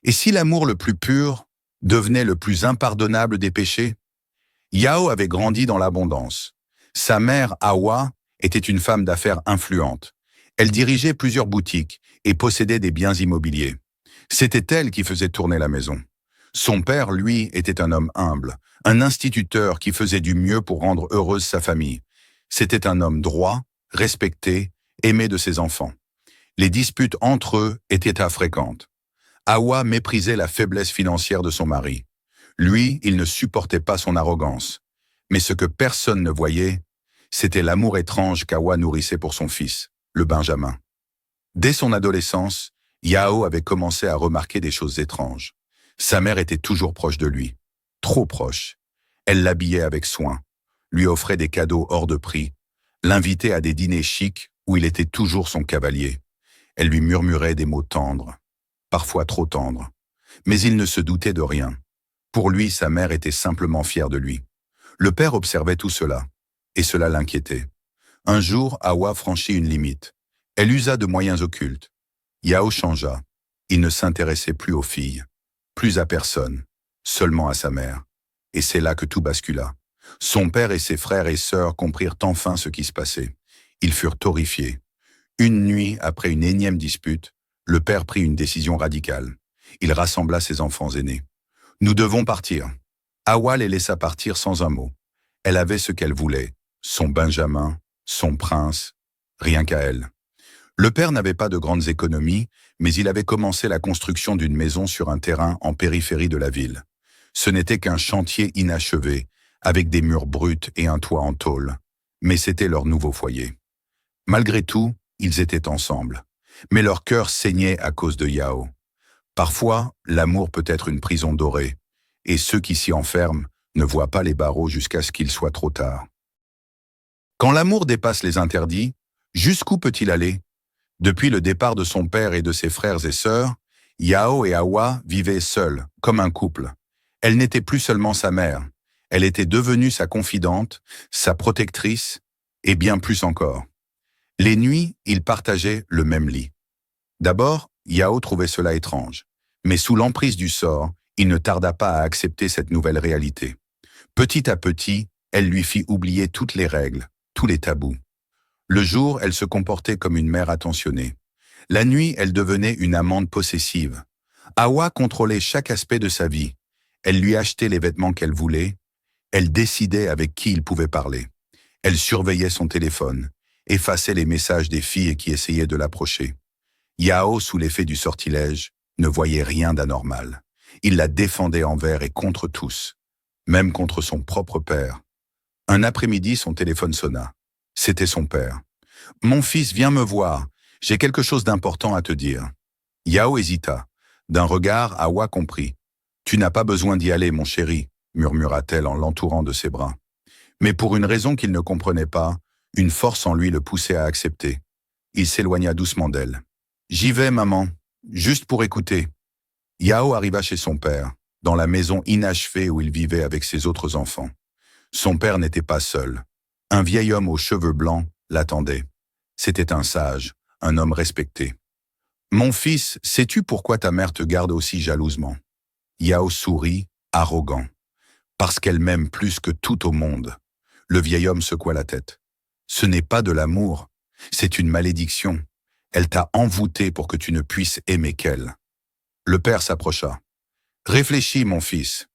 Et si l'amour le plus pur devenait le plus impardonnable des péchés? Yao avait grandi dans l'abondance. Sa mère, Hawa, était une femme d'affaires influente. Elle dirigeait plusieurs boutiques et possédait des biens immobiliers. C'était elle qui faisait tourner la maison. Son père, lui, était un homme humble, un instituteur qui faisait du mieux pour rendre heureuse sa famille. C'était un homme droit, respecté, aimé de ses enfants. Les disputes entre eux étaient infréquentes. Hawa méprisait la faiblesse financière de son mari. Lui, il ne supportait pas son arrogance. Mais ce que personne ne voyait, c'était l'amour étrange qu'Hawa nourrissait pour son fils, le Benjamin. Dès son adolescence, Yao avait commencé à remarquer des choses étranges. Sa mère était toujours proche de lui, trop proche. Elle l'habillait avec soin, lui offrait des cadeaux hors de prix, l'invitait à des dîners chics où il était toujours son cavalier. Elle lui murmurait des mots tendres, parfois trop tendres. Mais il ne se doutait de rien. Pour lui, sa mère était simplement fière de lui. Le père observait tout cela, et cela l'inquiétait. Un jour, Hawa franchit une limite. Elle usa de moyens occultes. Yao changea. Il ne s'intéressait plus aux filles, plus à personne, seulement à sa mère. Et c'est là que tout bascula. Son père et ses frères et sœurs comprirent enfin ce qui se passait. Ils furent horrifiés. Une nuit, après une énième dispute, le père prit une décision radicale. Il rassembla ses enfants aînés. « Nous devons partir. » Hawa les laissa partir sans un mot. Elle avait ce qu'elle voulait, son Benjamin, son prince, rien qu'à elle. Le père n'avait pas de grandes économies, mais il avait commencé la construction d'une maison sur un terrain en périphérie de la ville. Ce n'était qu'un chantier inachevé, avec des murs bruts et un toit en tôle. Mais c'était leur nouveau foyer. Malgré tout, ils étaient ensemble. Mais leur cœur saignait à cause de Yao. Parfois, l'amour peut être une prison dorée, et ceux qui s'y enferment ne voient pas les barreaux jusqu'à ce qu'il soit trop tard. Quand l'amour dépasse les interdits, jusqu'où peut-il aller? Depuis le départ de son père et de ses frères et sœurs, Yao et Hawa vivaient seuls, comme un couple. Elle n'était plus seulement sa mère, elle était devenue sa confidente, sa protectrice, et bien plus encore. Les nuits, ils partageaient le même lit. D'abord, Yao trouvait cela étrange, mais sous l'emprise du sort, il ne tarda pas à accepter cette nouvelle réalité. Petit à petit, elle lui fit oublier toutes les règles, tous les tabous. Le jour, elle se comportait comme une mère attentionnée. La nuit, elle devenait une amante possessive. Hawa contrôlait chaque aspect de sa vie. Elle lui achetait les vêtements qu'elle voulait. Elle décidait avec qui il pouvait parler. Elle surveillait son téléphone, effaçait les messages des filles qui essayaient de l'approcher. Yao, sous l'effet du sortilège, ne voyait rien d'anormal. Il la défendait envers et contre tous, même contre son propre père. Un après-midi, son téléphone sonna. C'était son père. « Mon fils, viens me voir. J'ai quelque chose d'important à te dire. » Yao hésita. D'un regard, Hawa comprit. « Tu n'as pas besoin d'y aller, mon chéri, » murmura-t-elle en l'entourant de ses bras. Mais pour une raison qu'il ne comprenait pas, une force en lui le poussait à accepter. Il s'éloigna doucement d'elle. « J'y vais, maman, juste pour écouter. » Yao arriva chez son père, dans la maison inachevée où il vivait avec ses autres enfants. Son père n'était pas seul. Un vieil homme aux cheveux blancs l'attendait. C'était un sage, un homme respecté. « Mon fils, sais-tu pourquoi ta mère te garde aussi jalousement ?» Yao sourit, arrogant. « Parce qu'elle m'aime plus que tout au monde. » Le vieil homme secoua la tête. « Ce n'est pas de l'amour, c'est une malédiction. Elle t'a envoûté pour que tu ne puisses aimer qu'elle. » Le père s'approcha. « Réfléchis, mon fils.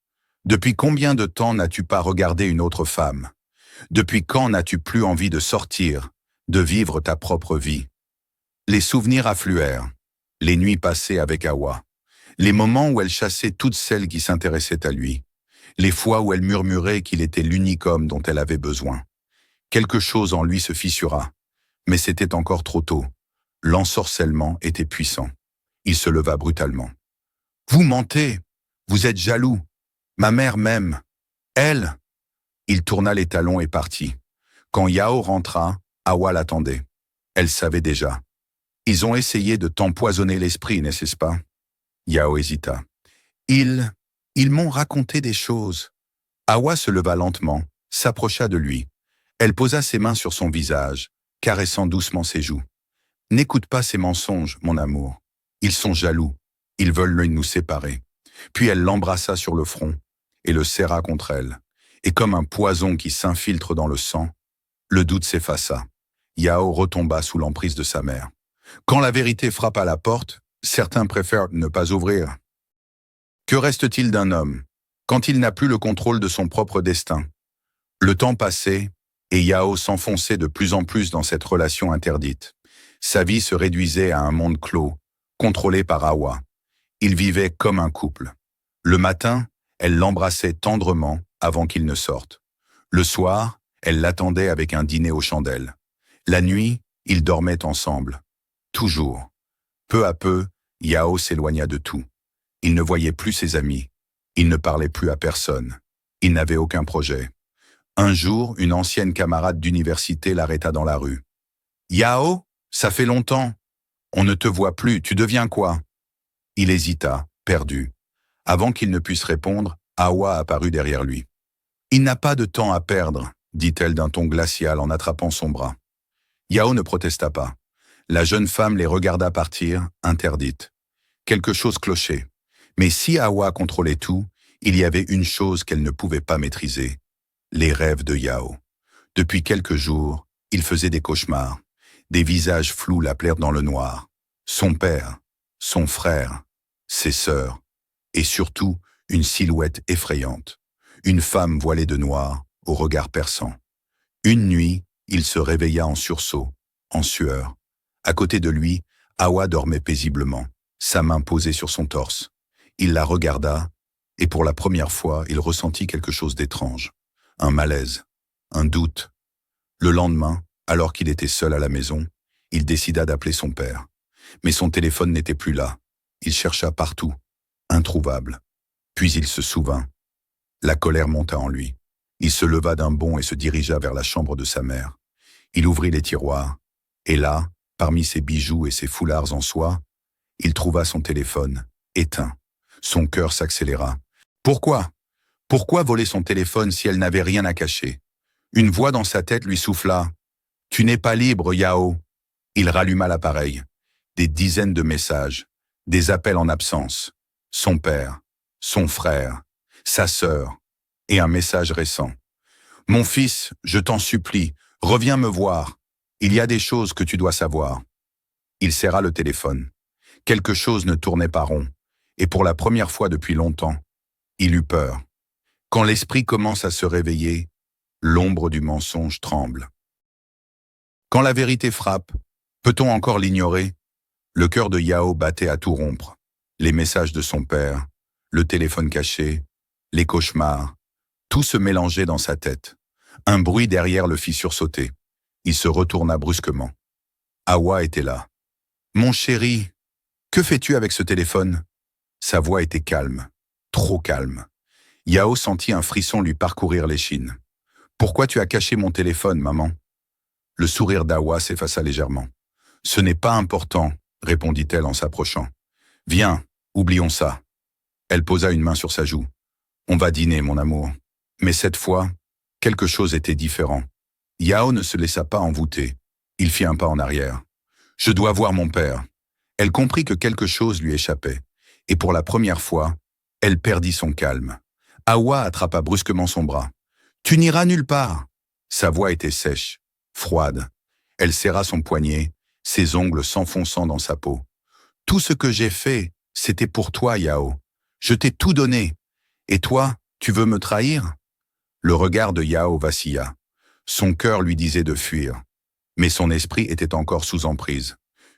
Depuis combien de temps n'as-tu pas regardé une autre femme? Depuis quand n'as-tu plus envie de sortir, de vivre ta propre vie? » Les souvenirs affluèrent. Les nuits passées avec Hawa. Les moments où elle chassait toutes celles qui s'intéressaient à lui. Les fois où elle murmurait qu'il était l'unique homme dont elle avait besoin. Quelque chose en lui se fissura. Mais c'était encore trop tôt. L'ensorcellement était puissant. Il se leva brutalement. « Vous mentez. Vous êtes jaloux. Ma mère m'aime. Elle !» Il tourna les talons et partit. Quand Yao rentra, Hawa l'attendait. Elle savait déjà. « Ils ont essayé de t'empoisonner l'esprit, n'est-ce pas ?» Yao hésita. « Ils m'ont raconté des choses. » Hawa se leva lentement, s'approcha de lui. Elle posa ses mains sur son visage, caressant doucement ses joues. « N'écoute pas ces mensonges, mon amour. Ils sont jaloux. Ils veulent nous séparer. Puis elle l'embrassa sur le front et le serra contre elle. Et comme un poison qui s'infiltre dans le sang, le doute s'effaça. Yao retomba sous l'emprise de sa mère. Quand la vérité frappe à la porte, certains préfèrent ne pas ouvrir. Que reste-t-il d'un homme quand il n'a plus le contrôle de son propre destin? Le temps passait et Yao s'enfonçait de plus en plus dans cette relation interdite. Sa vie se réduisait à un monde clos, contrôlé par Awa. Ils vivaient comme un couple. Le matin, elle l'embrassait tendrement avant qu'il ne sorte. Le soir, elle l'attendait avec un dîner aux chandelles. La nuit, ils dormaient ensemble. Toujours. Peu à peu, Yao s'éloigna de tout. Il ne voyait plus ses amis. Il ne parlait plus à personne. Il n'avait aucun projet. Un jour, une ancienne camarade d'université l'arrêta dans la rue. « Yao, ça fait longtemps. On ne te voit plus, tu deviens quoi ?» Il hésita, perdu. Avant qu'il ne puisse répondre, Awa apparut derrière lui. « Il n'a pas de temps à perdre, » dit-elle d'un ton glacial en attrapant son bras. Yao ne protesta pas. La jeune femme les regarda partir, interdite. Quelque chose clochait. Mais si Awa contrôlait tout, il y avait une chose qu'elle ne pouvait pas maîtriser. Les rêves de Yao. Depuis quelques jours, il faisait des cauchemars. Des visages flous l'appelèrent dans le noir. Son père, son frère, ses sœurs, et surtout une silhouette effrayante. Une femme voilée de noir, au regard perçant. Une nuit, il se réveilla en sursaut, en sueur. À côté de lui, Awa dormait paisiblement, sa main posée sur son torse. Il la regarda, et pour la première fois, il ressentit quelque chose d'étrange. Un malaise, un doute. Le lendemain, alors qu'il était seul à la maison, il décida d'appeler son père. Mais son téléphone n'était plus là. Il chercha partout, introuvable. Puis il se souvint. La colère monta en lui. Il se leva d'un bond et se dirigea vers la chambre de sa mère. Il ouvrit les tiroirs, et là, parmi ses bijoux et ses foulards en soie, il trouva son téléphone, éteint. Son cœur s'accéléra. Pourquoi? Pourquoi voler son téléphone si elle n'avait rien à cacher? Une voix dans sa tête lui souffla. « Tu n'es pas libre, Yao !» Il ralluma l'appareil. Des dizaines de messages, des appels en absence. Son père, son frère, sa sœur, et un message récent. « Mon fils, je t'en supplie, reviens me voir. Il y a des choses que tu dois savoir. » Il serra le téléphone. Quelque chose ne tournait pas rond, et pour la première fois depuis longtemps, il eut peur. Quand l'esprit commence à se réveiller, l'ombre du mensonge tremble. Quand la vérité frappe, peut-on encore l'ignorer? Le cœur de Yao battait à tout rompre. Les messages de son père, le téléphone caché, les cauchemars, tout se mélangeait dans sa tête. Un bruit derrière le fit sursauter. Il se retourna brusquement. Awa était là. « Mon chéri, que fais-tu avec ce téléphone ?» Sa voix était calme, trop calme. Yao sentit un frisson lui parcourir l'échine. « Pourquoi tu as caché mon téléphone, maman ?» Le sourire d'Awa s'effaça légèrement. « Ce n'est pas important, » répondit-elle en s'approchant. « Viens, oublions ça. » Elle posa une main sur sa joue. « On va dîner, mon amour. » Mais cette fois, quelque chose était différent. Yao ne se laissa pas envoûter. Il fit un pas en arrière. « Je dois voir mon père. » Elle comprit que quelque chose lui échappait. Et pour la première fois, elle perdit son calme. Awa attrapa brusquement son bras. « Tu n'iras nulle part !» Sa voix était sèche, froide. Elle serra son poignet, ses ongles s'enfonçant dans sa peau. « Tout ce que j'ai fait, c'était pour toi, Yao. Je t'ai tout donné. Et toi, tu veux me trahir ?» Le regard de Yao vacilla. Son cœur lui disait de fuir. Mais son esprit était encore sous emprise.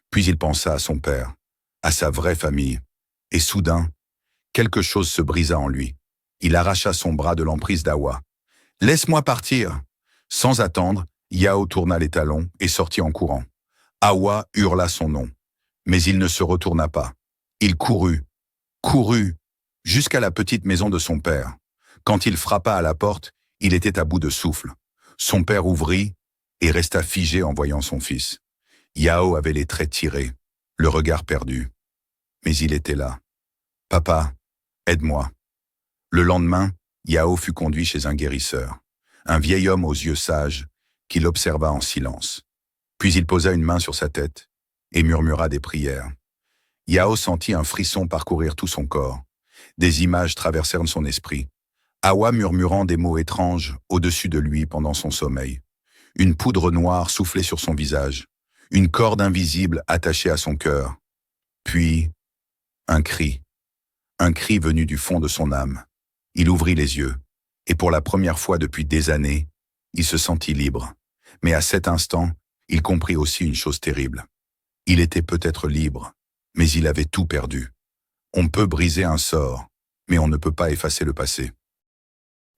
Puis il pensa à son père, à sa vraie famille. Et soudain, quelque chose se brisa en lui. Il arracha son bras de l'emprise d'Awa. « Laisse-moi partir !» Sans attendre, Yao tourna les talons et sortit en courant. Awa hurla son nom. Mais il ne se retourna pas. Il courut, jusqu'à la petite maison de son père. Quand il frappa à la porte, il était à bout de souffle. Son père ouvrit et resta figé en voyant son fils. Yao avait les traits tirés, le regard perdu. Mais il était là. « Papa, aide-moi. » Le lendemain, Yao fut conduit chez un guérisseur, un vieil homme aux yeux sages, qui l'observa en silence. Puis il posa une main sur sa tête et murmura des prières. Yao sentit un frisson parcourir tout son corps. Des images traversèrent son esprit. Hawa murmurant des mots étranges au-dessus de lui pendant son sommeil. Une poudre noire soufflait sur son visage. Une corde invisible attachée à son cœur. Puis, un cri. Un cri venu du fond de son âme. Il ouvrit les yeux, et pour la première fois depuis des années, il se sentit libre. Mais à cet instant, il comprit aussi une chose terrible. Il était peut-être libre, mais il avait tout perdu. On peut briser un sort, mais on ne peut pas effacer le passé.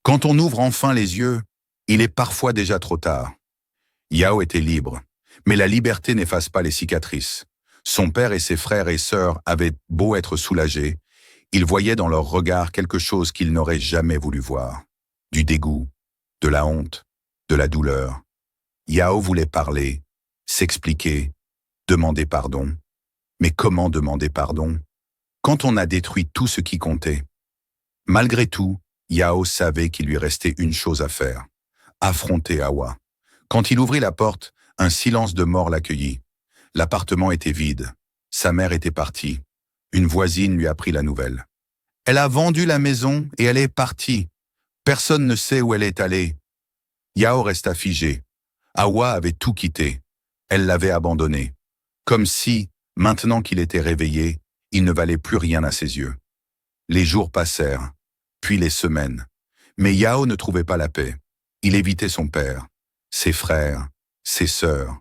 Quand on ouvre enfin les yeux, il est parfois déjà trop tard. Yao était libre, mais la liberté n'efface pas les cicatrices. Son père et ses frères et sœurs avaient beau être soulagés, ils voyaient dans leurs regards quelque chose qu'ils n'auraient jamais voulu voir. Du dégoût, de la honte, de la douleur. Yao voulait parler, s'expliquer, demander pardon. Mais comment demander pardon quand on a détruit tout ce qui comptait? Malgré tout, Yao savait qu'il lui restait une chose à faire, affronter Hawa. Quand il ouvrit la porte, un silence de mort l'accueillit. L'appartement était vide. Sa mère était partie. Une voisine lui apprit la nouvelle. Elle a vendu la maison et elle est partie. Personne ne sait où elle est allée. Yao resta figé. Hawa avait tout quitté. Elle l'avait abandonné. Comme si, maintenant qu'il était réveillé, il ne valait plus rien à ses yeux. Les jours passèrent, puis les semaines. Mais Yao ne trouvait pas la paix. Il évitait son père, ses frères, ses sœurs.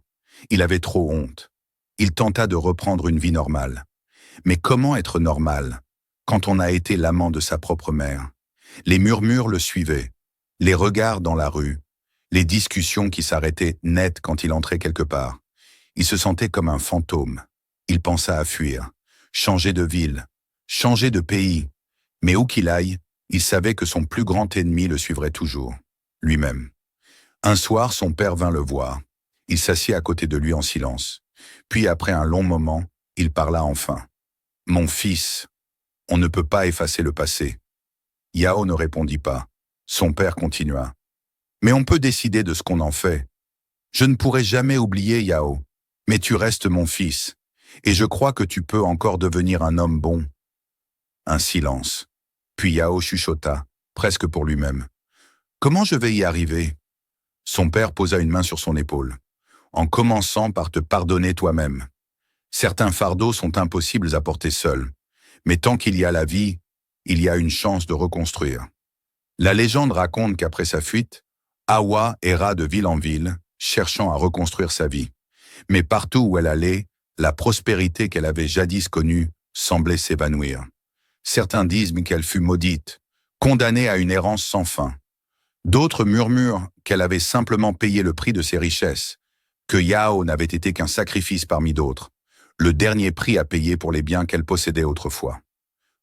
Il avait trop honte. Il tenta de reprendre une vie normale. Mais comment être normal quand on a été l'amant de sa propre mère? Les murmures le suivaient, les regards dans la rue, les discussions qui s'arrêtaient net quand il entrait quelque part. Il se sentait comme un fantôme. Il pensa à fuir, changer de ville, changer de pays. Mais où qu'il aille, il savait que son plus grand ennemi le suivrait toujours, lui-même. Un soir, son père vint le voir. Il s'assit à côté de lui en silence. Puis, après un long moment, il parla enfin. « Mon fils, on ne peut pas effacer le passé. » Yao ne répondit pas. Son père continua. « Mais on peut décider de ce qu'on en fait. Je ne pourrai jamais oublier Yao, mais tu restes mon fils, et je crois que tu peux encore devenir un homme bon. » Un silence. Puis Yao chuchota, presque pour lui-même. « Comment je vais y arriver ?» Son père posa une main sur son épaule. « En commençant par te pardonner toi-même. Certains fardeaux sont impossibles à porter seuls, mais tant qu'il y a la vie, il y a une chance de reconstruire. » La légende raconte qu'après sa fuite, Hawa erra de ville en ville, cherchant à reconstruire sa vie. Mais partout où elle allait, la prospérité qu'elle avait jadis connue semblait s'évanouir. Certains disent qu'elle fut maudite, condamnée à une errance sans fin. D'autres murmurent qu'elle avait simplement payé le prix de ses richesses, que Yao n'avait été qu'un sacrifice parmi d'autres, le dernier prix à payer pour les biens qu'elle possédait autrefois.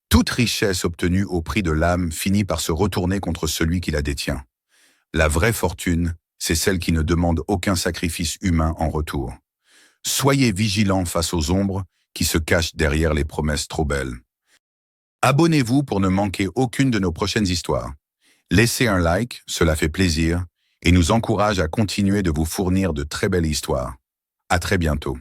Toute richesse obtenue au prix de l'âme finit par se retourner contre celui qui la détient. La vraie fortune, c'est celle qui ne demande aucun sacrifice humain en retour. Soyez vigilants face aux ombres qui se cachent derrière les promesses trop belles. Abonnez-vous pour ne manquer aucune de nos prochaines histoires. Laissez un like, cela fait plaisir, et nous encourage à continuer de vous fournir de très belles histoires. À très bientôt.